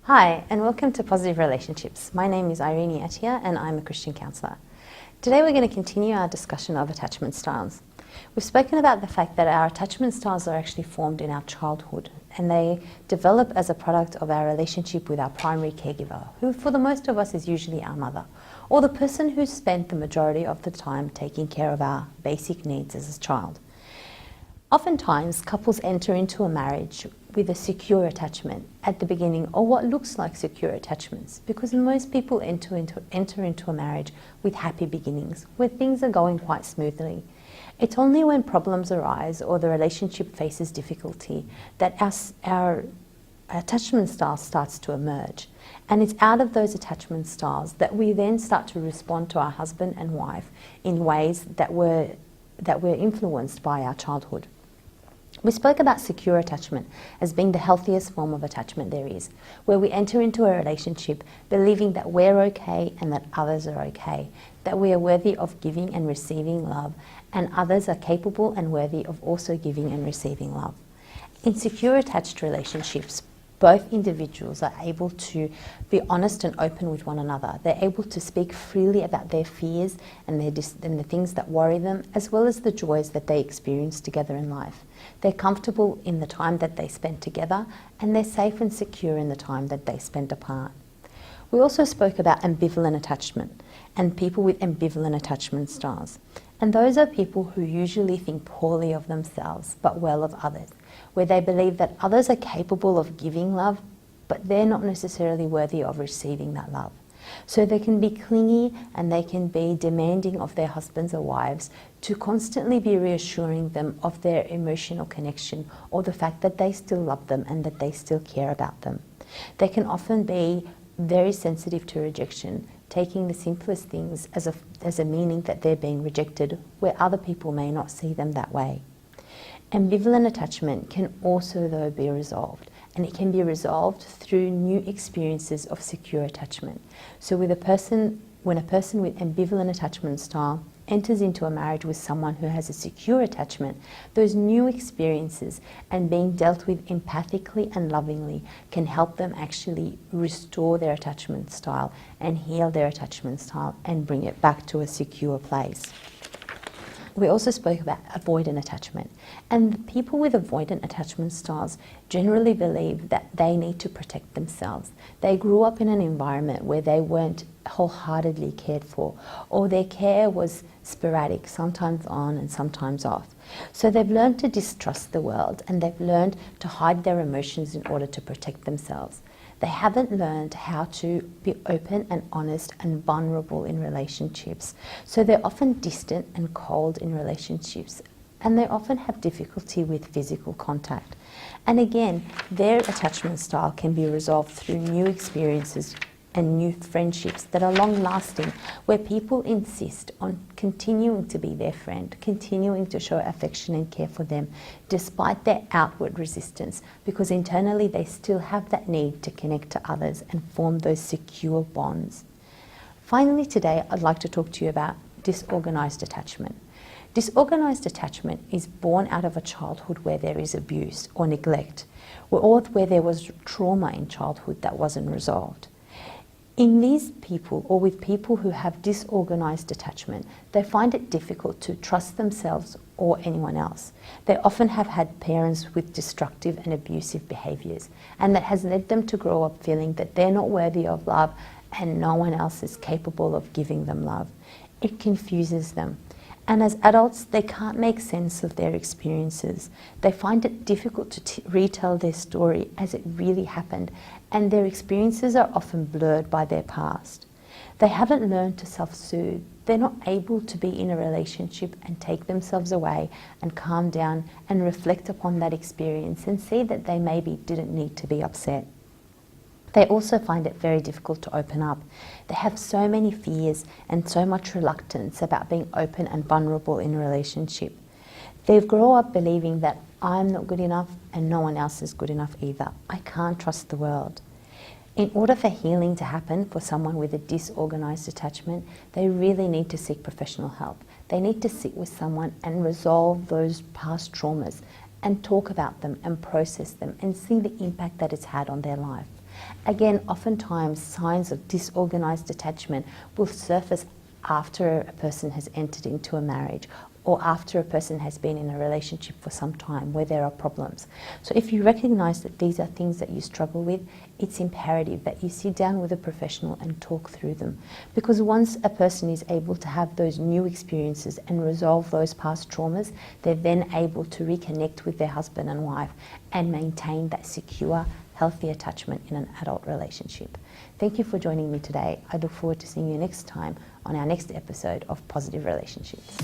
Hi, and welcome to Positive Relationships. My name is Irene Atia, and I'm a Christian counsellor. Today we're going to continue our discussion of attachment styles. We've spoken about the fact that our attachment styles are actually formed in our childhood, and they develop as a product of our relationship with our primary caregiver, who for the most of us is usually our mother, or the person who's spent the majority of the time taking care of our basic needs as a child. Oftentimes, couples enter into a marriage with a secure attachment at the beginning, or what looks like secure attachments, because most people enter into a marriage with happy beginnings, where things are going quite smoothly. It's only when problems arise or the relationship faces difficulty that our attachment style starts to emerge. And it's out of those attachment styles that we then start to respond to our husband and wife in ways that were influenced by our childhood. We spoke about secure attachment as being the healthiest form of attachment there is, where we enter into a relationship believing that we're okay and that others are okay, that we are worthy of giving and receiving love, and others are capable and worthy of also giving and receiving love. In secure attached relationships, both individuals are able to be honest and open with one another. They're able to speak freely about their fears and the things that worry them, as well as the joys that they experience together in life. They're comfortable in the time that they spend together, and they're safe and secure in the time that they spend apart. We also spoke about ambivalent attachment and people with ambivalent attachment styles. And those are people who usually think poorly of themselves but well of others, where they believe that others are capable of giving love, but they're not necessarily worthy of receiving that love. So they can be clingy and they can be demanding of their husbands or wives to constantly be reassuring them of their emotional connection or the fact that they still love them and that they still care about them. They can often be very sensitive to rejection, taking the simplest things as a meaning that they're being rejected, where other people may not see them that way. Ambivalent attachment can also, though, be resolved, and it can be resolved through new experiences of secure attachment. So when a person with ambivalent attachment style enters into a marriage with someone who has a secure attachment, those new experiences and being dealt with empathically and lovingly can help them actually restore their attachment style and heal their attachment style and bring it back to a secure place. We also spoke about avoidant attachment, and people with avoidant attachment styles generally believe that they need to protect themselves. They grew up in an environment where they weren't wholeheartedly cared for, or their care was sporadic, sometimes on and sometimes off. So they've learned to distrust the world, and they've learned to hide their emotions in order to protect themselves. They haven't learned how to be open and honest and vulnerable in relationships. So they're often distant and cold in relationships, and they often have difficulty with physical contact. And again, their attachment style can be resolved through new experiences and new friendships that are long-lasting, where people insist on continuing to be their friend, continuing to show affection and care for them, despite their outward resistance, because internally they still have that need to connect to others and form those secure bonds. Finally, today I'd like to talk to you about disorganized attachment. Disorganized attachment is born out of a childhood where there is abuse or neglect, or where there was trauma in childhood that wasn't resolved. In these people, or with people who have disorganized attachment, they find it difficult to trust themselves or anyone else. They often have had parents with destructive and abusive behaviors, and that has led them to grow up feeling that they're not worthy of love and no one else is capable of giving them love. It confuses them. And as adults, they can't make sense of their experiences. They find it difficult to retell their story as it really happened, and their experiences are often blurred by their past. They haven't learned to self-soothe. They're not able to be in a relationship and take themselves away and calm down and reflect upon that experience and see that they maybe didn't need to be upset. They also find it very difficult to open up. They have so many fears and so much reluctance about being open and vulnerable in a relationship. They grow up believing that I'm not good enough and no one else is good enough either. I can't trust the world. In order for healing to happen for someone with a disorganized attachment, they really need to seek professional help. They need to sit with someone and resolve those past traumas and talk about them and process them and see the impact that it's had on their life. Again, oftentimes signs of disorganized attachment will surface after a person has entered into a marriage or after a person has been in a relationship for some time where there are problems. So if you recognize that these are things that you struggle with, it's imperative that you sit down with a professional and talk through them. Because once a person is able to have those new experiences and resolve those past traumas, they're then able to reconnect with their husband and wife and maintain that secure, healthy attachment in an adult relationship. Thank you for joining me today. I look forward to seeing you next time on our next episode of Positive Relationships.